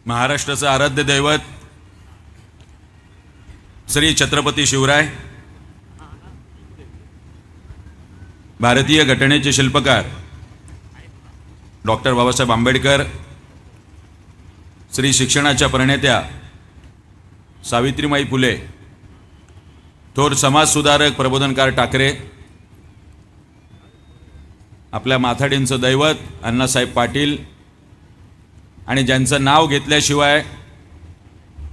महाराष्ट्राचं आराध्य दैवत श्री छत्रपती शिवराय, भारतीय घटनेचे शिल्पकार डॉक्टर बाबासाहेब आंबेडकर, श्री शिक्षणाच्या प्रणेत्या सावित्रीमाई फुले, थोर समाजसुधारक प्रबोधनकार ठाकरे, आपल्या माथाडींचं दैवत अण्णासाहेब पाटील आणि ज्यांचं नाव घेतल्याशिवाय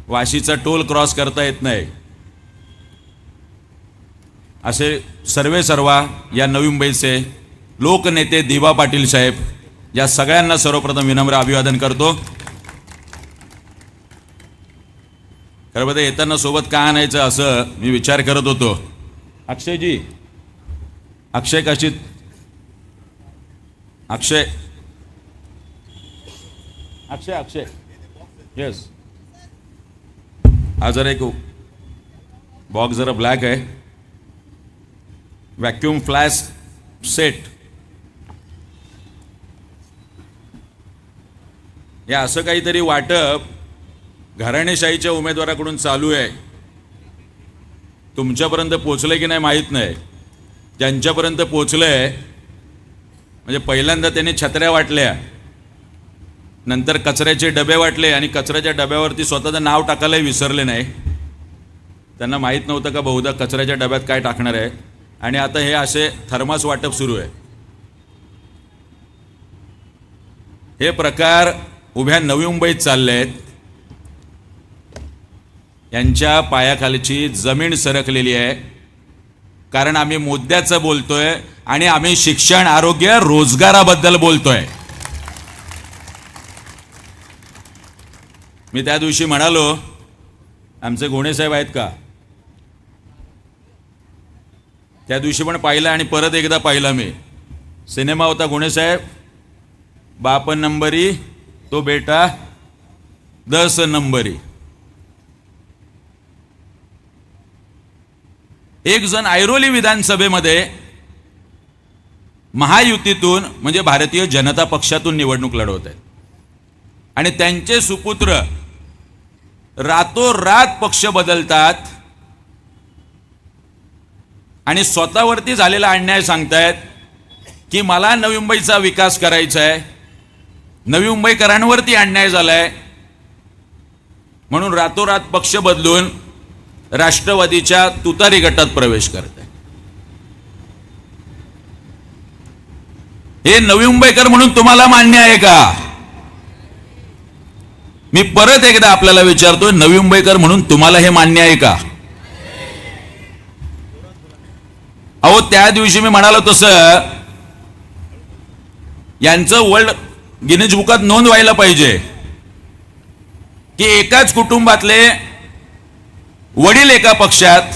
वाशीचा टोल क्रॉस करता येत नाही असे सर्वेसर्वा या नवी मुंबईचे लोकनेते दिवा पाटील साहेब, या सगळ्यांना सर्वप्रथम विनम्र अभिवादन करतो. खरं बरं येताना सोबत का आणायचं असं मी विचार करत होतो. अक्षयजी, अक्षय कशीत, अक्षय अक्षय अक्षय येस, हा जरा एक बॉक्स जरा ब्लॅक आहे, वॅक्यूम फ्लॅश सेट, या असं काहीतरी वाटप घराणेशाहीच्या उमेदवाराकडून चालू आहे. तुमच्यापर्यंत पोचलंय की नाही माहीत नाही. ज्यांच्यापर्यंत पोचलंय म्हणजे पहिल्यांदा त्यांनी छत्र्या वाटल्या, नंतर कचऱ्याचे डबे वाटले आणि कचऱ्याच्या डब्यावरती स्वतःचं नाव टाकायलाही विसरले नाही. त्यांना माहीत नव्हतं का बहुधा कचऱ्याच्या डब्यात काय टाकणार आहे. आणि आता हे असे थर्मास वाटप सुरू आहे. हे प्रकार उभ्या नवी मुंबईत चालले आहेत. यांच्या पायाखालची जमीन सरकलेली आहे, कारण आम्ही मुद्द्याचं बोलतोय आणि आम्ही शिक्षण, आरोग्य, रोजगाराबद्दल बोलतोय. मी त्या दिवशी म्हणालो, आमचे घोणे साहेब आहेत का, त्या दिवशी पण पाहिलं आणि परत एकदा पाहिला मी. सिनेमा होता घोणे साहेब, बाप नंबरी तो बेटा 10 नंबरी. एक जण ऐरोली विधानसभेमध्ये महायुतीतून म्हणजे भारतीय जनता पक्षातून निवडणूक लढवत आहेत आणि त्यांचे सुपुत्र रातोरात पक्ष बदलतात आणि स्वतःवरती झालेला अन्याय सांगतायत की मला नवी मुंबईचा विकास करायचा आहे, नवी मुंबईकरांवरती अन्याय झालाय म्हणून रातोरात पक्ष बदलून राष्ट्रवादीच्या तुतारी गटात प्रवेश करत आहे. हे नवी मुंबईकर म्हणून तुम्हाला मान्य आहे का? मी परत एकदा आपल्याला विचारतोय, नवी मुंबईकर म्हणून तुम्हाला हे मान्य आहे का? अहो त्या दिवशी मी म्हणालो तसं यांचं वर्ल्ड गिनीज बुकात नोंद व्हायला पाहिजे की एकाच कुटुंबातले वडील एका पक्षात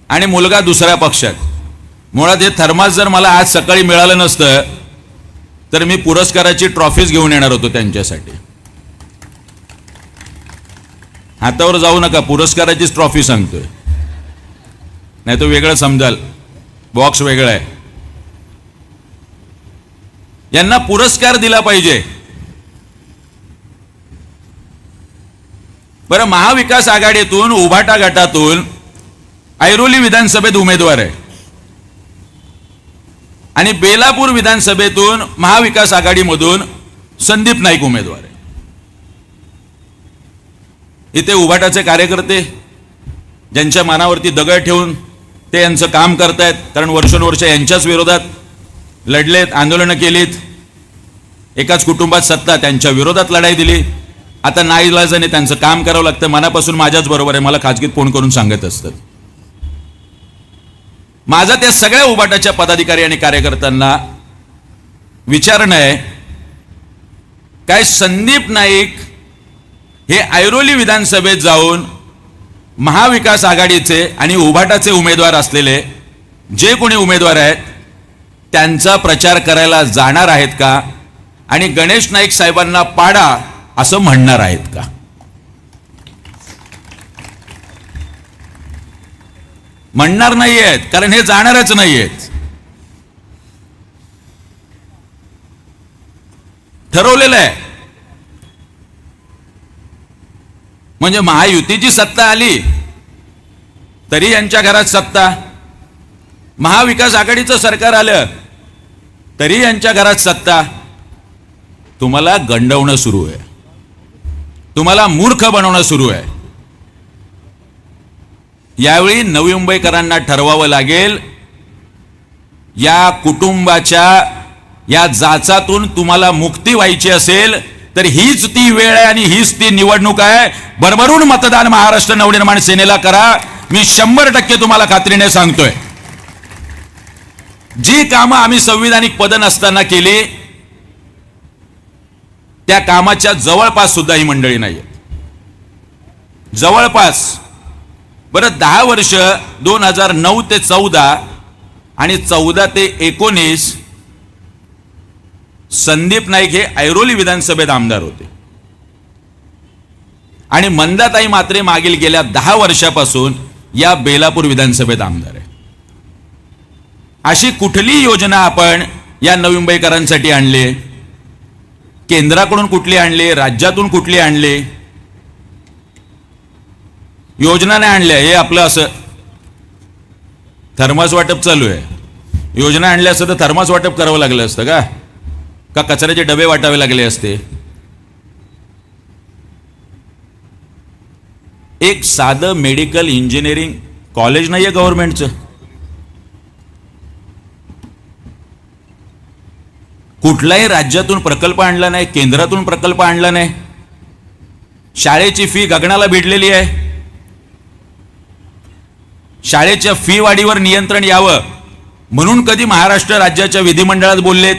आणि मुलगा दुसऱ्या पक्षात. मुळात हे थर्मास जर मला आज सकाळी मिळालं नसतं तर मी पुरस्काराची ट्रॉफीज घेऊन येणार होतो त्यांच्यासाठी. हातावर जाऊ नका, पुरस्काराचीच ट्रॉफी सांगतोय, नाही तो वेगळं समजाल, बॉक्स वेगळा आहे. यांना पुरस्कार दिला पाहिजे. बरं, महाविकास आघाडीतून उभाटा गटातून ऐरोली विधानसभेत उमेदवार आहे आणि बेलापूर विधानसभेतून महाविकास आघाडीमधून संदीप नाईक उमेदवार आहे. इथे उभाटाचे कार्यकर्ते ज्यांच्या मनावरती दगड ठेवून ते यांचं काम करतायत, कारण वर्षानुवर्ष यांच्याच विरोधात लढलेत, आंदोलनं केलीत, एकाच कुटुंबात सत्ता, त्यांच्या विरोधात लढाई दिली. आता नाईलाजाने त्यांचं काम करावं लागतं. मनापासून माझ्याच बरोबर आहे, मला खाजगीत फोन करून सांगत असतात. माझा त्या सगळ्या उभाटाच्या पदाधिकारी आणि कार्यकर्त्यांना विचारणं आहे, काय संदीप नाईक हे ऐरोली विधानसभेत जाऊन महाविकास आघाडीचे आणि उभाटाचे उमेदवार असलेले जे कोणी उमेदवार आहेत त्यांचा प्रचार करायला जाणार आहेत का आणि गणेश नाईक साहेबांना पाडा असं म्हणणार आहेत का? म्हणणार नाही आहेत, कारण हे जाणारच नाही आहेत. ठरवलेलं आहे. म्हणजे महायुतीची सत्ता आली तरी यांच्या घरात सत्ता, महाविकास आघाडीचं सरकार आलं तरी यांच्या घरात सत्ता. तुम्हाला गंडवणं सुरू आहे, तुम्हाला मूर्ख बनवणं सुरू आहे. यावेळी नवी मुंबईकरांना ठरवावं लागेल, या कुटुंबाच्या या जाचातून तुम्हाला मुक्ती व्हायची असेल तर हीच ती वेळ आहे आणि हीच ती निवडणूक आहे. भरभरून मतदान महाराष्ट्र नवनिर्माण सेनेला करा. मी 100% तुम्हाला खात्रीने सांगतोय. जी कामं आम्ही संविधानिक पद नसताना केली त्या कामाच्या जवळपास सुद्धा ही मंडळी नाही, जवळपास. बरं, 10 वर्ष 2009 ते 14 आणि 14 ते 19 संदीप नाईक हे ऐरोली विधानसभेत आमदार होते आणि मंदाताई मात्रे मागील गेल्या 10 वर्षापासून या बेलापूर विधानसभेत आमदार आहे. अशी कुठली योजना आपण या नवी मुंबईकरांसाठी आणली? केंद्राकडून कुठली आणली, राज्यातून कुठली आणली? योजना नाही आणल्या. हे आपलं असं थर्मास वाटप चालू आहे. योजना आणल्या असतं तर थर्मास वाटप करावं लागलं असतं का कचऱ्याचे डबे वाटावे लागले असते? एक साधं मेडिकल इंजिनिअरिंग कॉलेज नाहीये गव्हर्नमेंटचं. कुठलाही राज्यातून प्रकल्प आणला नाही, केंद्रातून प्रकल्प आणला नाही. शाळेची फी गगनाला भिडलेली आहे. शाळेच्या फी वाढीवर नियंत्रण यावं म्हणून कधी महाराष्ट्र राज्याच्या विधिमंडळात बोललेत?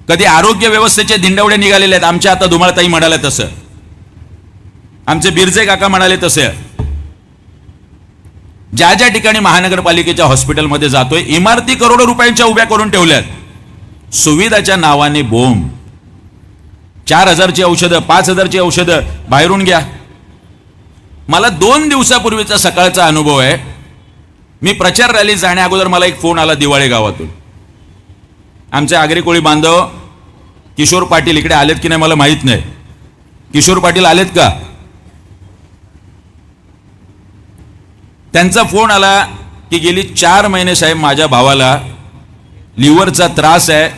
कधी आरोग्य व्यवस्थेचे दिंडवडे निघालेले आहेत? आमच्या आता धुमाळताई म्हणाले तसं, आमचे बिरजे काका म्हणाले तसे. ज्या ज्या ठिकाणी महानगरपालिकेच्या हॉस्पिटलमध्ये जातोय इमारती करोडो रुपयांच्या उभ्या करून ठेवल्यात. सुविधाच्या नावाने बोंब. 4000ची औषधं, 5000ची औषधं बाहेरून घ्या. मला 2 दिवसापूर्वीचा सकाळचा अनुभव आहे. मी प्रचार रॅली जाण्या अगोदर मला एक फोन आला दिवाळे गावातून. आमचे आगरी कोळी बांधव किशोर पाटील इकडे आलेत की नाही मला माहित नाही. किशोर पाटील आलेत का? त्यांचा फोन आला की गेली 4 महिने साहेब माझ्या भावाला लिव्हरचा त्रास आहे.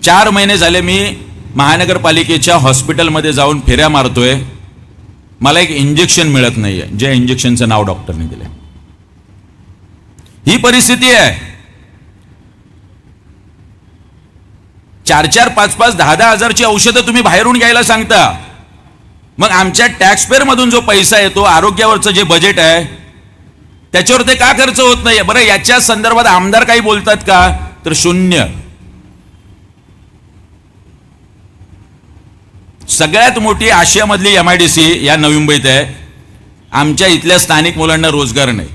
4 महिने झाले मी महानगरपालिकेच्या हॉस्पिटलमध्ये जाऊन फेऱ्या मारतोय, मला एक इंजेक्शन मिळत नाहीये, जे इंजेक्शनचं नाव डॉक्टरने दिलंय. ही परिस्थिती आहे. 4-4, 5-5, 10-10 हजारची औषधं तुम्ही बाहेरून घ्यायला सांगता. मग आमच्या टॅक्सपेअर मधून जो पैसा येतो, आरोग्यावरचं जे बजेट आहे त्याच्यावर ते का खर्च होत नाही? बरं, याच्या संदर्भात आमदार काही बोलतात का? तर शून्य. सगळ्यात मोठी आशियामधली MIDC या नवी मुंबईत आहे. आमच्या इथल्या स्थानिक मुलांना रोजगार नाही.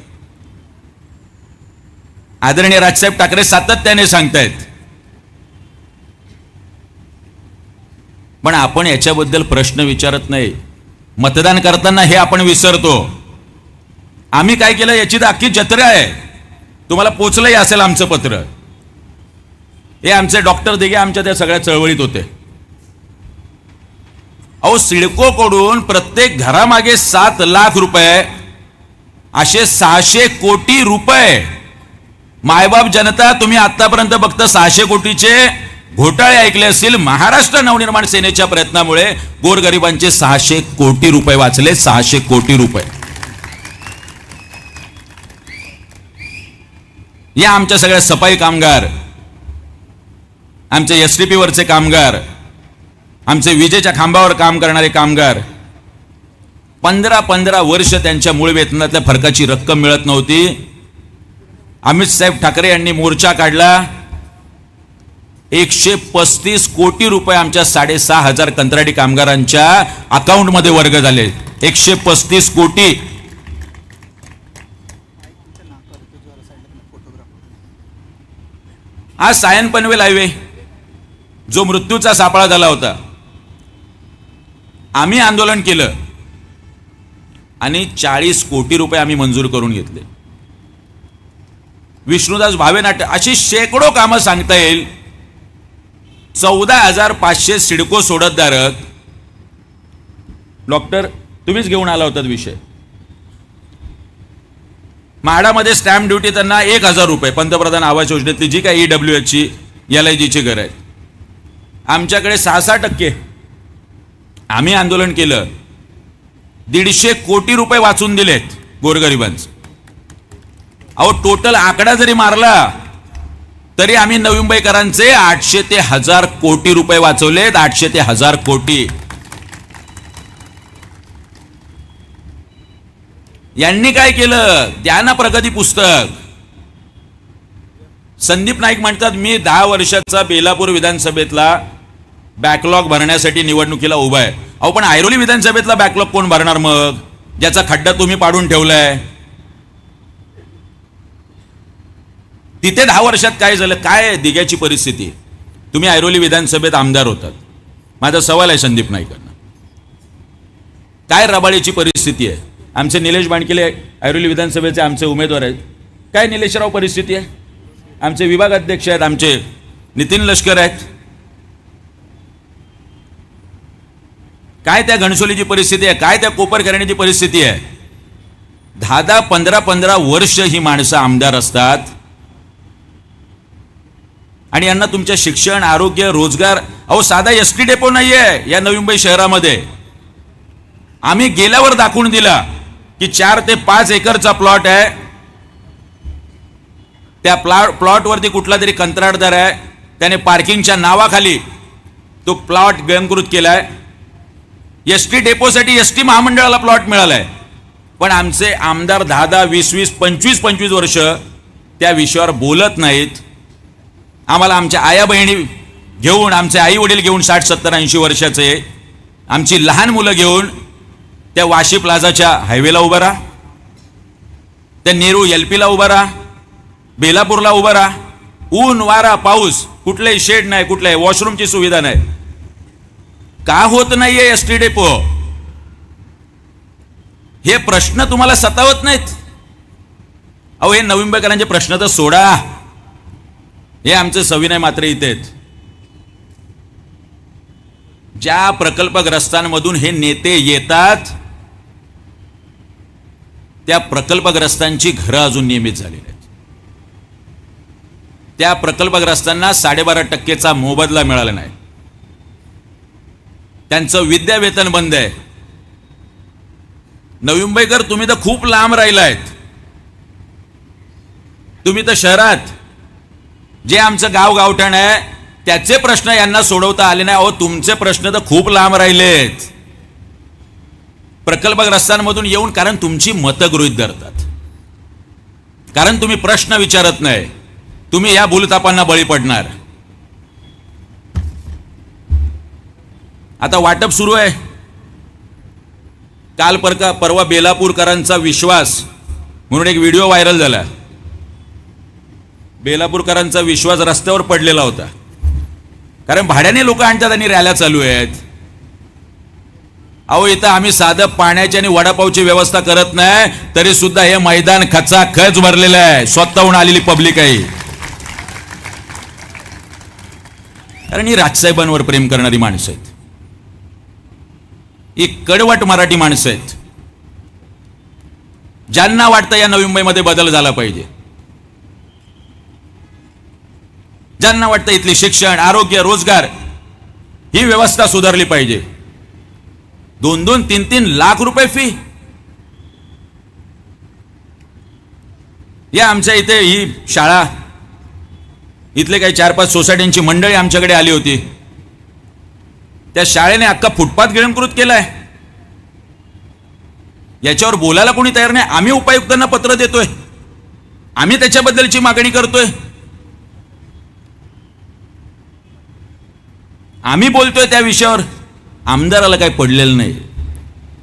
आदरणीय राजसाहेब ठाकरे सातत्याने सांगतायत, पण आपण याच्याबद्दल प्रश्न विचारत नाही. मतदान करताना हे आपण विसरतो. आम्ही काय केलं याची तर अख्खी जत्रा आहे. तुम्हाला पोचलंही असेल आमचं पत्र. हे आमचे डॉक्टर दिघे आमच्या त्या सगळ्या चळवळीत होते. अहो, सिडकोकडून प्रत्येक घरामागे 7 लाख रुपये, असे 600 कोटी रुपये. मायबाप जनता, तुम्ही आतापर्यंत फक्त 600 कोटीचे घोटाळे ऐकले असतील. महाराष्ट्र नवनिर्माण सेनेच्या प्रयत्नामुळे गोरगरिबांचे 600 कोटी रुपये वाचले. 600 कोटी रुपये. या आमच्या सगळ्या सफाई कामगार, आमचे STP वरचे कामगार, आमचे विजेच्या खांबावर काम करणारे कामगार, 15-15 वर्ष त्यांच्या मूळ वेतनातल्या फरकाची रक्कम मिळत नव्हती. अमित साहेब ठाकरे यांनी मोर्चा काढला. 135 कोटी रुपये आमच्या 6,500 कंत्राटी कामगारांच्या अकाउंटमध्ये वर्ग झाले. 135 कोटी. आज सायन पनवेल हायवे जो मृत्यूचा सापळा झाला होता, आम्ही आंदोलन केलं आणि 40 कोटी रुपये आम्ही मंजूर करून घेतले. विष्णुदास भावे नाट्य, अशी शेकडो कामं सांगता येईल. 14,500 सिडको सोडतधारक. डॉक्टर तुम्हीच घेऊन आला होतात विषय. म्हाडामध्ये स्टॅम्प ड्युटी त्यांना 1,000 रुपये, पंतप्रधान आवास योजनेतली जी काय EWHची LIGची घर आहे. आमच्याकडे 6-6%. आम्ही आंदोलन केलं, 150 कोटी रुपये वाचून दिलेत गोरगरिबांचे. अहो टोटल आकडा जरी मारला तरी आम्ही नवी मुंबईकरांचे 800 ते 1000 कोटी रुपये वाचवलेत. 800 ते 1000 कोटी. यांनी काय केलं? द्या ना प्रगती पुस्तक. संदीप नाईक म्हणतात मी 10 वर्षाचा बेलापूर विधानसभेतला बॅकलॉग भरण्यासाठी निवडणुकीला उभा आहे. अहो पण ऐरोली विधानसभेतला बॅकलॉग कोण भरणार मग, ज्याचा खड्डा तुम्ही पाडून ठेवलाय? तिथे 10 वर्षात काय झालं? काय दिग्याची परिस्थिती? तुम्ही ऐरोली विधानसभेत आमदार होतात. माझा सवाल आहे संदीप नाईकांना, काय रबाळीची परिस्थिती आहे? आमचे निलेश बाणकिले ऐरोली विधानसभेचे आमचे उमेदवार आहेत. काय निलेशराव परिस्थिती आहे? आमचे विभाग अध्यक्ष आहेत, आमचे नितीन लष्कर आहेत. काय त्या घणसोलीची परिस्थिती आहे? काय त्या कोपरखैरण्याची परिस्थिती आहे? 10-10, 15-15 वर्ष ही माणसं आमदार असतात आणि यांना तुमच्या शिक्षण, आरोग्य, रोजगार, अहो साधा ST डेपो नाहीये या नवी मुंबई शहरामध्ये. आम्ही गेल्यावर दाखवून दिला की 4 ते 5 एकरचा प्लॉट आहे. त्या प्लॉटवरती कुठला तरी कंत्राटदार आहे, त्याने पार्किंगच्या नावाखाली तो प्लॉट गिळंकृत केलाय. ST डेपोसाठी ST महामंडळाला प्लॉट मिळालाय. पण आमचे आमदार 10-10, 20-20, 25-25 वर्ष त्या विषयावर बोलत नाहीत. आम्हाला आमच्या आया बहिणी घेऊन, आमचे आई वडील घेऊन 60, 70, 80 वर्षाचे, आमची लहान मुलं घेऊन त्या वाशी प्लाझाच्या हायवेला उभा राहा, त्या नेहरू LPला उभा राहा, बेलापूरला उभा राहा. ऊन वारा पाऊस, कुठलाही शेड नाही, कुठल्याही वॉशरूमची सुविधा नाही. का होत नाहीये ST डेपो? हे प्रश्न तुम्हाला सतावत नाहीत? अहो हे नवी मुंबईकरांचे प्रश्न तर सोडा. हे आमचे सविनय मात्र इथे आहेत. ज्या प्रकल्पग्रस्तांमधून हे नेते येतात त्या प्रकल्पग्रस्तांची घरं अजून नियमित झालेली आहेत. त्या प्रकल्पग्रस्तांना 12.5%चा मोबदला मिळाला नाही. त्यांचं विद्यावेतन बंद आहे. नवी मुंबईकर तुम्ही तर खूप लांब राहिलायत. तुम्ही तर शहरात, जे आमचं गावगावठण आहे त्याचे प्रश्न यांना सोडवता आले नाही. अहो तुमचे प्रश्न तर खूप लांब राहिलेत प्रकल्पग्रस्तांमधून येऊन. कारण तुमची मतं गृहीत धरतात, कारण तुम्ही प्रश्न विचारत नाही. तुम्ही या भूलथापांना बळी पडणार. आता वाटप सुरू आहे. काल परवा बेलापूरकरांचा विश्वास म्हणून एक व्हिडिओ व्हायरल झाला. बेलापूरकरांचा विश्वास रस्त्यावर पडलेला होता, कारण भाड्याने लोक आणतात आणि रॅल्या चालू आहेत. अहो इथं आम्ही साधं पाण्याची आणि वडापावची व्यवस्था करत नाही, तरी सुद्धा हे मैदान खचाखच भरलेलं आहे. स्वतःहून आलेली पब्लिक आहे. कारण ही राजसाहेबांवर प्रेम करणारी माणसं आहेत. ही कडवट मराठी माणसं आहेत, ज्यांना वाटतं या नवी मुंबईमध्ये बदल झाला पाहिजे, ज्यांना वाटतं इथली शिक्षण, आरोग्य, रोजगार ही व्यवस्था सुधारली पाहिजे. 2-2, 3-3 लाख रुपये फी. या आमच्या इथे ही शाळा, इथले काही 4-5 सोसायट्यांची मंडळी आमच्याकडे आली होती. त्या शाळेने अख्खा फुटपाथ गिळंकृत केलाय. याच्यावर बोलायला कोणी तयार नाही. आम्ही उपायुक्तांना पत्र देतोय, आम्ही त्याच्याबद्दलची मागणी करतोय, आम्ही बोलतोय त्या विषयावर. आमदाराला काही पडलेलं नाही.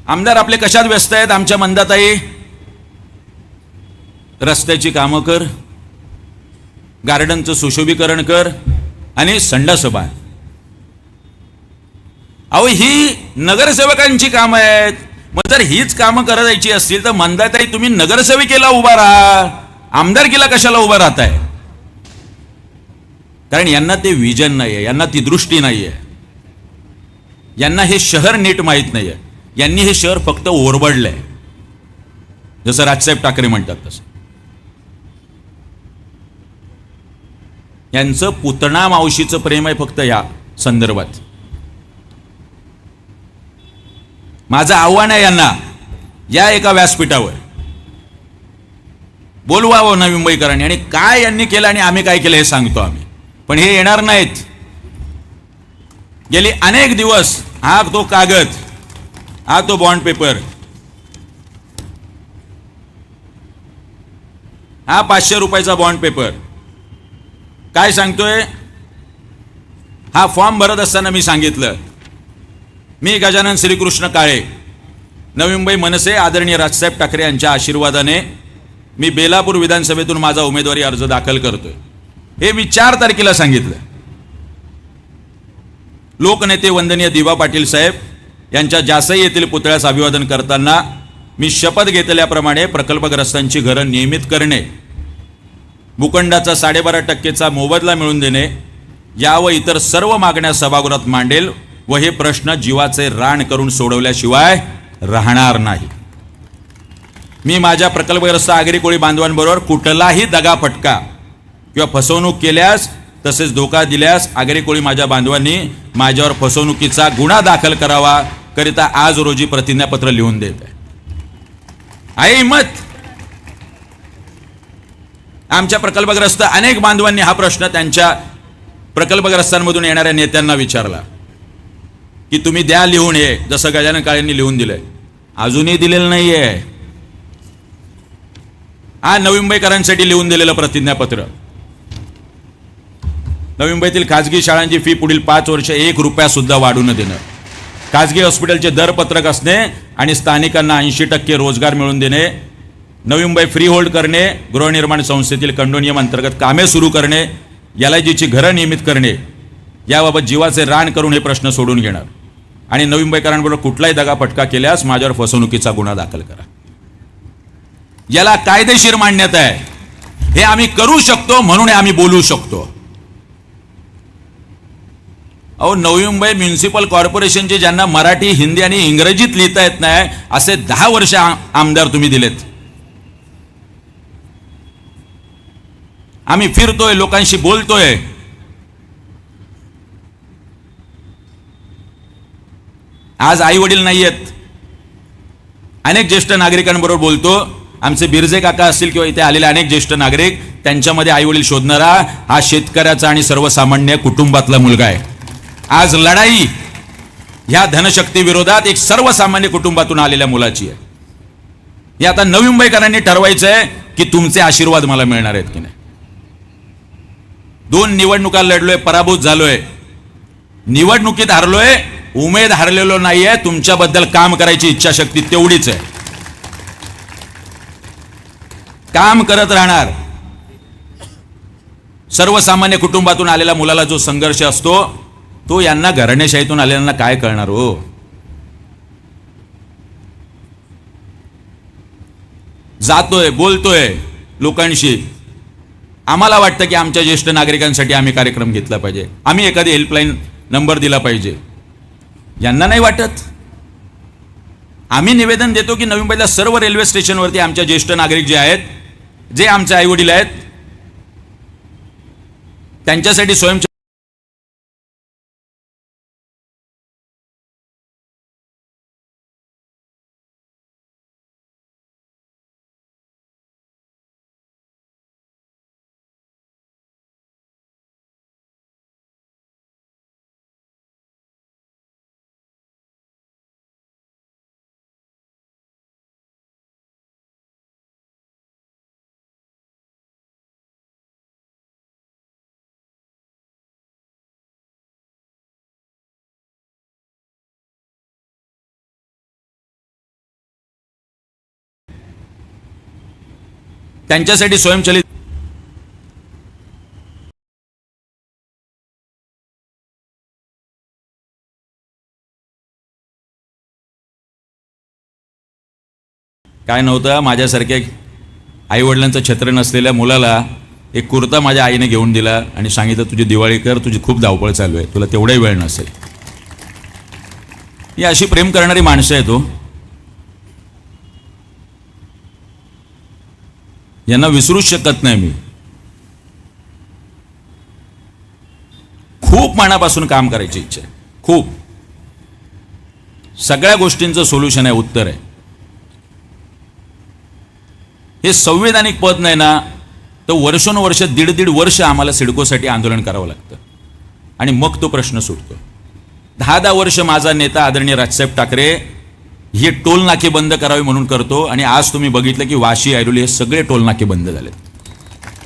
आमदार आपले कशात व्यस्त आहेत? आमच्या मंदाताई रस्त्याची कामं कर, गार्डनचं सुशोभीकरण कर आणि संडास बांध. अहो ही नगरसेवकांची कामं आहेत. मग जर हीच कामं करायची असतील तर मंदाताई तुम्ही नगरसेविकेला उभा राहा, आमदारकीला कशाला उभा राहताय? कारण यांना ते विजन नाही आहे, यांना ती दृष्टी नाही आहे, यांना हे शहर नीट माहीत नाही आहे. यांनी हे शहर फक्त ओरबडलं आहे, जसं राजसाहेब ठाकरे म्हणतात तसं. यांचं पुतणा मावशीचं प्रेम आहे फक्त या संदर्भात. माझं आव्हान आहे यांना, या एका व्यासपीठावर बोलवावं नवी मुंबईकरांनी, आणि काय यांनी केलं आणि आम्ही काय केलं हे सांगतो आम्ही. पण हे येणार नाहीत. गेली अनेक दिवस हा तो कागद, हा तो बॉन्ड पेपर, हा 500 रुपयाचा बॉन्ड पेपर काय सांगतोय. हा फॉर्म भरत असताना मी सांगितलं, मी गजानन श्रीकृष्ण काळे, नवी मुंबई मनसे आदरणीय राजसाहेब ठाकरे यांच्या आशीर्वादाने मी बेलापूर विधानसभेतून माझा उमेदवारी अर्ज दाखल करतोय. हे मी 4 तारखेला सांगितलं. लोकनेते वंदनीय दिवा पाटील साहेब यांच्या जासई येथील पुतळ्यास अभिवादन करताना मी शपथ घेतल्याप्रमाणे प्रकल्पग्रस्तांची घरं नियमित करणे, भूखंडाचा 12.5% मोबदला मिळवून देणे, या व इतर सर्व मागण्या सभागृहात मांडेल व हे प्रश्न जीवाचे रान करून सोडवल्याशिवाय राहणार नाही. मी माझ्या प्रकल्पग्रस्त आगरी कोळी बांधवांबरोबर कुठलाही दगाफटका किंवा फसवणूक केल्यास तसेच धोका दिल्यास आगरी कोळी माझ्या बांधवांनी माझ्यावर फसवणुकीचा गुन्हा दाखल करावा करिता आज रोजी प्रतिज्ञापत्र लिहून देत आहे. हिम्मत. आमच्या प्रकल्पग्रस्त अनेक बांधवांनी हा प्रश्न त्यांच्या प्रकल्पग्रस्तांमधून येणाऱ्या नेत्यांना विचारला की तुम्ही द्या लिहून, हे जसं गजानन काळेंनी लिहून दिलंय. अजूनही दिलेलं नाहीये. हा नवी मुंबईकरांसाठी लिहून दिलेलं प्रतिज्ञापत्र. नवी मुंबईतील खाजगी शाळांची फी पुढील 5 वर्ष 1 रुपया सुद्धा वाढू न देणं, खाजगी हॉस्पिटलचे दरपत्रक असणे आणि स्थानिकांना 80% रोजगार मिळवून देणे, नवी मुंबई फ्री होल्ड करणे, गृहनिर्माण संस्थेतील कंडोनियम अंतर्गत कामे सुरू करणे, LIGची घरं नियमित करणे, याबाबत जीवाचे रान करून हे प्रश्न सोडून घेणार आणि नवी मुंबईकरांबरोबर कुठलाही दगाफटका केल्यास माझ्यावर फसवणुकीचा गुन्हा दाखल करा. याला कायदेशीर मान्यता आहे. हे आम्ही करू शकतो म्हणून आम्ही बोलू शकतो. अहो, नवी मुंबई म्युनिसिपल कॉर्पोरेशनचे ज्यांना मराठी, हिंदी आणि इंग्रजीत लिहिता येत नाही असे 10 वर्ष आमदार तुम्ही दिलेत. आम्ही फिरतोय, लोकांशी बोलतोय. आज आई वडील नाही आहेत, अनेक ज्येष्ठ नागरिकांबरोबर बोलतो. आमचे बिरजे काका असतील किंवा इथे आलेले अनेक ज्येष्ठ नागरिक, त्यांच्यामध्ये आई वडील शोधणारा हा शेतकऱ्याचा आणि सर्वसामान्य कुटुंबातला मुलगा आहे. आज लढाई ह्या धनशक्ती विरोधात एक सर्वसामान्य कुटुंबातून आलेल्या मुलाची आहे. हे आता नवी मुंबईकरांनी ठरवायचं आहे की तुमचे आशीर्वाद मला मिळणार आहेत की नाही. 2 निवडणुका लढलोय, पराभूत झालोय, निवडणुकीत हारलोय, उमेद हारलेलो नाहीये. तुमच्याबद्दल काम करायची इच्छाशक्ती तेवढीच आहे. काम करत राहणार. सर्वसामान्य कुटुंबातून आलेल्या मुलाला जो संघर्ष असतो तो यांना घराणेशाहीतून आलेल्यांना काय कळणार हो. जातोय, बोलतोय लोकांशी. आम्हाला वाटतं की आमच्या ज्येष्ठ नागरिकांसाठी आम्ही कार्यक्रम घेतला पाहिजे, आम्ही एखादी हेल्पलाईन नंबर दिला पाहिजे. यांना नाही वाटत. आम्ही निवेदन देतो की नवी मुंबईला सर्व रेल्वे स्टेशनवरती आमच्या ज्येष्ठ नागरिक जे आहेत, जे आमचे आई वडील आहेत, त्यांच्यासाठी स्वयं त्यांच्यासाठी स्वयंचलित काय नव्हतं. माझ्यासारख्या आईवडिलांचं छत्र नसलेल्या मुलाला एक कुर्ता माझ्या आईने घेऊन दिला आणि सांगितलं तुझी दिवाळी कर, तुझी खूप धावपळ चालू आहे, तुला तेवढाही वेळ नसेल. ही अशी प्रेम करणारी माणसं आहेत. यांना विसरूच शकत नाही मी. खूप मनापासून काम करायची इच्छा आहे, खूप. सगळ्या गोष्टींचं सोल्युशन आहे, उत्तर आहे. हे संविधानिक पद नाही ना, तर वर्षोनवर्ष, दीड वर्ष आम्हाला सिडकोसाठी आंदोलन करावं लागतं आणि मग तो प्रश्न सुटतो. 10 वर्ष माझा नेता आदरणीय राजसाहेब ठाकरे हे टोल नाके बंद करावे म्हणून करतो आणि आज तुम्ही बघितलं की वाशी, ऐरोली हे सगळे टोल नाके बंद झालेत.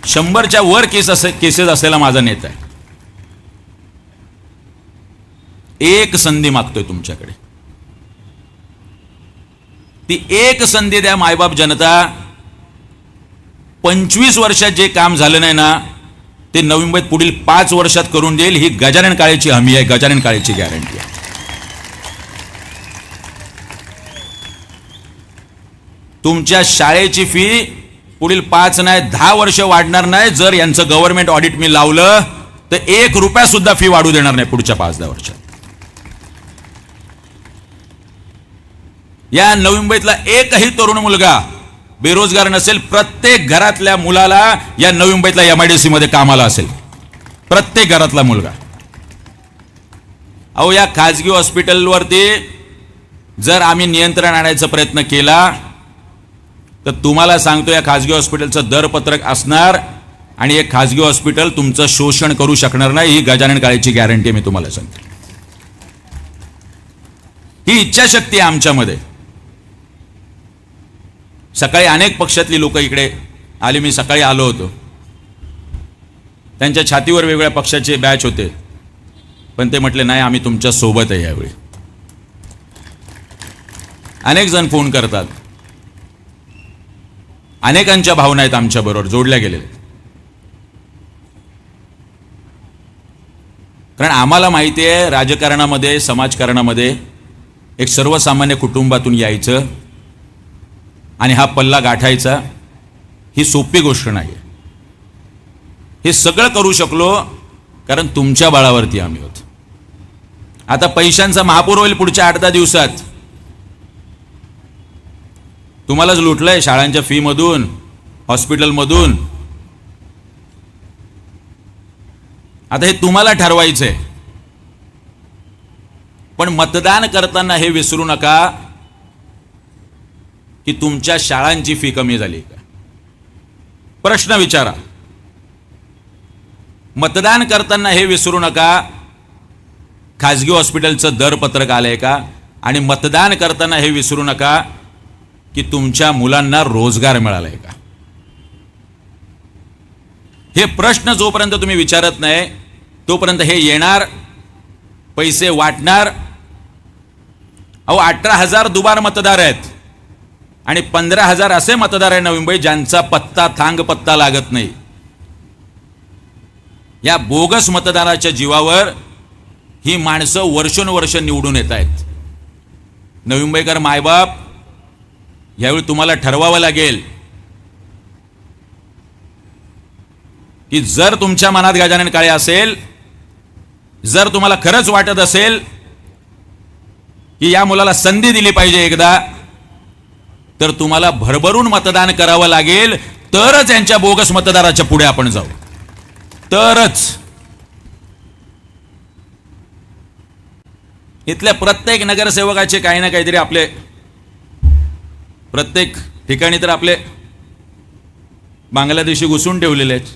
100च्या वर केसेस असलेला माझा नेता आहे. एक संधी मागतोय तुमच्याकडे, ती एक संधी द्या. मायबाप जनता, 25 वर्षात जे काम झालं नाही ना, ते नवी मुंबईत पुढील 5 वर्षात करून देईल. ही गजानन काळेची हमी आहे, गजानन काळेची गॅरंटी आहे. तुमच्या शाळेची फी पुढील 5 नाही 10 वर्ष वाढणार नाही. जर यांचं गव्हर्नमेंट ऑडिट मी लावलं तर 1 रुपया सुद्धा फी वाढू देणार नाही पुढच्या 5-10 वर्षात. या नवी मुंबईतला एकही तरुण मुलगा बेरोजगार नसेल. प्रत्येक घरातल्या मुलाला या नवी मुंबईतला MIDC मध्ये कामाला असेल, प्रत्येक घरातला मुलगा. अहो, या खाजगी हॉस्पिटलवरती जर आम्ही नियंत्रण आणायचा प्रयत्न केला तर तुम्हाला सांगतो, या खाजगी हॉस्पिटलचं दरपत्रक असणार आणि एक खाजगी हॉस्पिटल तुमचं शोषण करू शकणार नाही. ही गजानन काळेची गॅरंटी मी तुम्हाला सांगतो. ही इच्छाशक्ती आहे आमच्यामध्ये. सकाळी अनेक पक्षातली लोक इकडे आली, मी सकाळी आलो होतो. त्यांच्या छातीवर वेगवेगळ्या पक्षाचे बॅच होते, पण ते म्हटले नाही, आम्ही तुमच्या सोबत आहे यावेळी. अनेक जण फोन करतात, अनेकांच्या भावना आहेत आमच्याबरोबर जोडल्या गेलेल्या. कारण आम्हाला माहिती आहे, राजकारणामध्ये, समाजकारणामध्ये एक सर्वसामान्य कुटुंबातून यायचं आणि हा पल्ला गाठायचा ही सोपी गोष्ट नाही. हे सगळं करू शकलो कारण तुमच्या बळावरती आम्ही होतो. आता पैशांचा महापूर होईल पुढच्या 8-10 दिवसात. तुम्हालाच लुटलंय शाळांच्या फी मधून, हॉस्पिटलमधून. आता हे तुम्हाला ठरवायचंय. पण मतदान करताना हे विसरू नका की तुमच्या शाळांची फी कमी झाली का. प्रश्न विचारा. मतदान करताना हे विसरू नका खाजगी हॉस्पिटलचं दरपत्रक आलंय का. आणि मतदान करताना हे विसरू नका की तुमच्या मुलांना रोजगार मिळालाय का. हे प्रश्न जोपर्यंत तुम्ही विचारत नाही तोपर्यंत हे येणार, पैसे वाटणार. अहो, 18,000 दुबार मतदार आहेत आणि 15,000 असे मतदार आहे नवी मुंबई ज्यांचा पत्ता, थांग पत्ता लागत नाही. या बोगस मतदाराच्या जीवावर ही माणसं वर्षोनवर्ष निवडून येत आहेत. नवी मुंबईकर मायबाप, यावेळी तुम्हाला ठरवावं लागेल की जर तुमच्या मनात गजानन काळे असेल, जर तुम्हाला खरंच वाटत असेल की या मुलाला संधी दिली पाहिजे एकदा, तर तुम्हाला भरभरून मतदान करावं लागेल. तरच यांच्या बोगस मतदाराच्या पुढे आपण जाऊ, तरच. इथल्या प्रत्येक नगरसेवकाचे काही ना काहीतरी आपले, प्रत्येक ठिकाणी तर आपले बांगलादेशी घुसून ठेवलेले आहेत.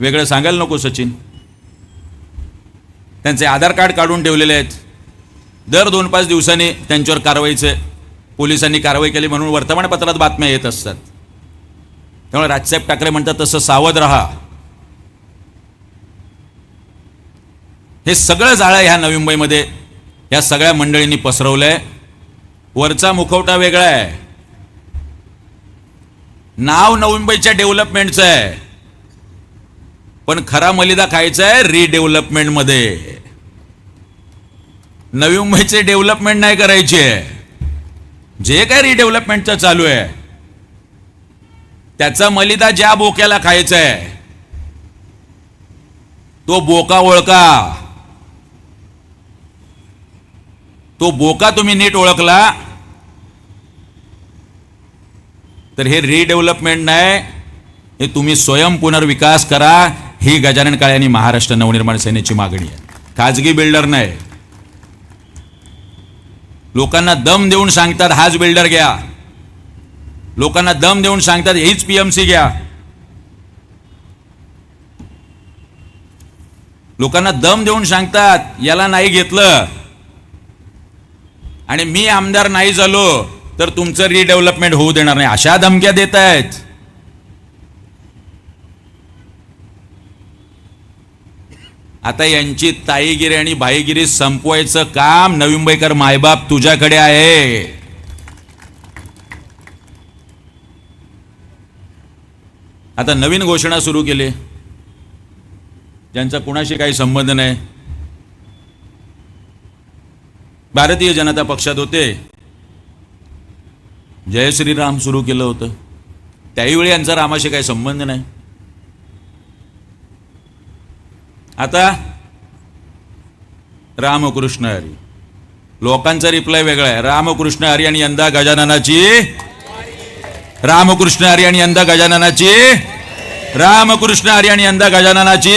वेगळं सांगायला नको सचिन. त्यांचे आधार कार्ड काढून ठेवलेले आहेत. दर 2-5 दिवसांनी त्यांच्यावर कारवाईचे, पोलिसांनी कारवाई केली म्हणून वर्तमानपत्रात बातम्या येत असतात. त्यामुळे राजसाहेब ठाकरे म्हणतात तसं सावध राहा. हे सगळं जाळं ह्या नवी मुंबईमध्ये या सगळ्या मंडळींनी पसरवलंय. वरचा मुखवटा वेगळा आहे, नाव नवी मुंबईच्या डेव्हलपमेंटचं आहे, पण खरा मलिदा खायचा आहे रिडेव्हलपमेंट मध्ये. नवी मुंबईचे डेव्हलपमेंट नाही करायचे. जे काय रिडेव्हलपमेंटचं चालू आहे त्याचा मलिदा ज्या बोक्याला खायचा आहे तो बोका ओळखा. तो बोका तुम्ही नीट ओळखला तर हे रिडेव्हलपमेंट नाही, हे तुम्ही स्वयं पुनर्विकास करा. ही गजानन काळे आणि महाराष्ट्र नवनिर्माण सेनेची मागणी आहे. खाजगी बिल्डर नाही. लोकांना दम देऊन सांगतात हाच बिल्डर घ्या, लोकांना दम देऊन सांगतात हीच पीएमसी घ्या, लोकांना दम देऊन सांगतात याला नाही घेतलं आणि मी आमदार नाही झालो तर तुमचं रिडेव्हलपमेंट होऊ देणार नाही, अशा धमक्या देत आहेत. आता यांची ताईगिरी आणि भाईगिरी संपवायचं काम नवी मुंबईकर मायबाप तुझ्याकडे आहे. आता नवीन घोषणा सुरू केली ज्यांचा कुणाशी काही संबंध नाही. भारतीय जनता पक्षात होते, जय श्रीराम सुरू केलं होतं, त्यावेळी यांचा रामाशी काही संबंध नाही. आता रामकृष्ण हरी. लोकांचा रिप्लाय वेगळा आहे. रामकृष्ण हरी आणि यंदा गजाननाची, रामकृष्ण हरी आणि यंदा गजाननाची, रामकृष्ण हरी आणि यंदा गजाननाची.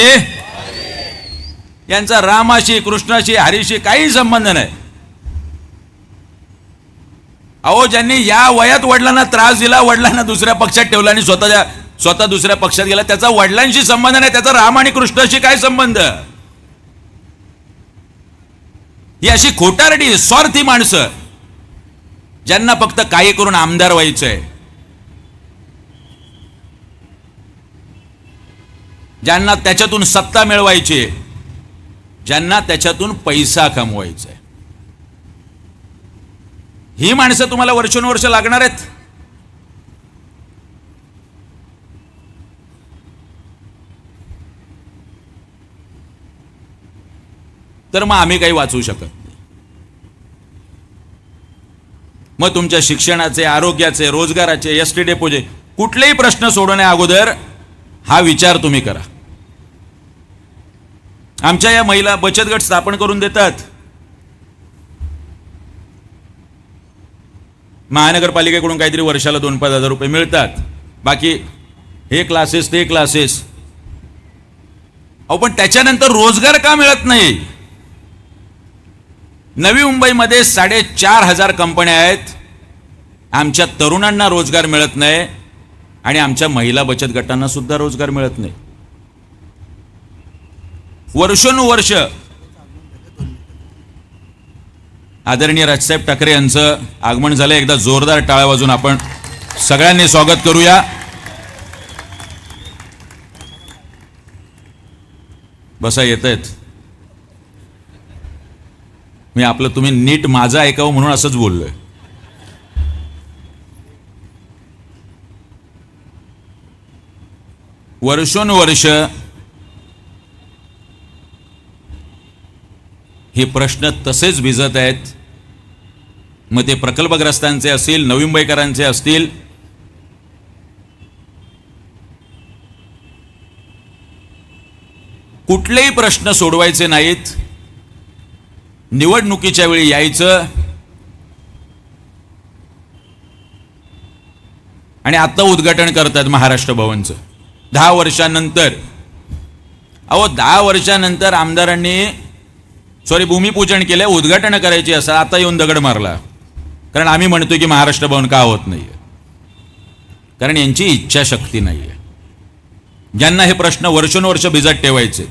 यांचा रामाशी, कृष्णाशी, हरीशी काही संबंध नाही. अहो, ज्यांनी या वयात वडिलांना त्रास दिला, वडिलांना दुसऱ्या पक्षात ठेवला आणि स्वतः दुसऱ्या पक्षात गेला, त्याचा वडिलांशी संबंध नाही, त्याचा राम आणि कृष्णाशी काय संबंध? ही अशी खोटारडी स्वार्थी माणसं ज्यांना फक्त काही करून आमदार व्हायचंय, ज्यांना त्याच्यातून सत्ता मिळवायची, ज्यांना त्याच्यातून पैसा कमवायचा आहे, ही माणसं तुम्हाला वर्षानुवर्ष लागणार आहेत. तर मग आम्ही काही वाचवू शकत नाही. मग तुमच्या शिक्षणाचे, आरोग्याचे, रोजगाराचे, एसटी डेपोचे कुठलेही प्रश्न सोडवण्या अगोदर हा विचार तुम्ही करा. आमच्या या महिला बचत गट स्थापन करून देतात. महानगरपालिकेकडून काहीतरी वर्षाला 2-5 हजार रुपये मिळतात. बाकी हे क्लासेस, ते क्लासेस. अहो, पण त्याच्यानंतर रोजगार का मिळत नाही? नवी मुंबईमध्ये 4,500 कंपन्या आहेत. आमच्या तरुणांना रोजगार मिळत नाही आणि आमच्या महिला बचत गटांना सुद्धा रोजगार मिळत नाही. वर्षोनुवर्ष आदरणीय राजसाहेब ठाकरे यांचं आगमन झालं. एकदा जोरदार टाळ्या वाजून आपण सगळ्यांनी स्वागत करूया. बसा, येत आहेत. मी आपलं तुम्ही नीट माझं ऐकावं म्हणून असंच बोललोय. वर्षोनुवर्ष हे प्रश्न तसेच भिजत आहेत. मग ते प्रकल्पग्रस्तांचे असतील, नवी मुंबईकरांचे असतील, कुठलेही प्रश्न सोडवायचे नाहीत. निवडणुकीच्या वेळी यायचं आणि आता उद्घाटन करतात महाराष्ट्र भवनचं 10 वर्षांनंतर. अहो, 10 वर्षांनंतर आमदारांनी भूमिपूजन केलं, उद्घाटन करायची असं आता येऊन दगड मारला. कारण आम्ही म्हणतोय की महाराष्ट्र भवन का होत नाहीये? कारण यांची इच्छाशक्ती नाहीये. ज्यांना हे प्रश्न वर्षोनुवर्ष भिजत ठेवायचे.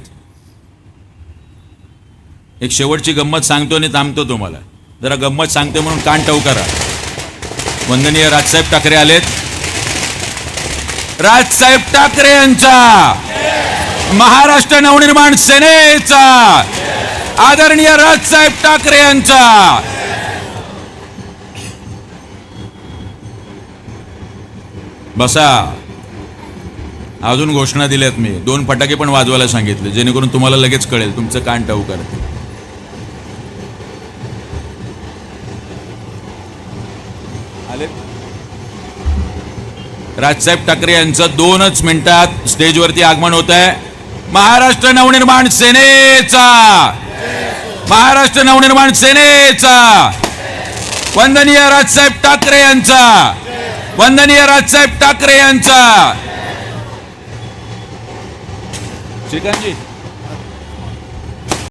एक शेवटची गंमत सांगतो आणि थांबतो. तुम्हाला जरा गंमत सांगते म्हणून कान टव करा. वंदनीय राजसाहेब ठाकरे आलेत. राजसाहेब ठाकरे यांचा, महाराष्ट्र नवनिर्माण सेनेचा, आदरणीय राजसाहेब ठाकरे यांचा. बसा. अजून घोषणा दिल्यात मी. 2 फटाके पण वाजवायला सांगितले, जेणेकरून तुम्हाला लगेच कळेल, तुमचं कान टाऊ करते. राजसाहेब ठाकरे यांचं 2च मिनिटात स्टेजवरती आगमन होत आहे. महाराष्ट्र नवनिर्माण सेनेचा, महाराष्ट्र नवनिर्माण सेनेचा, वंदनीय राजसाहेब ठाकरे यांचा, वंदनीय राजसाहेब ठाकरे यांचा. श्रीकांतजी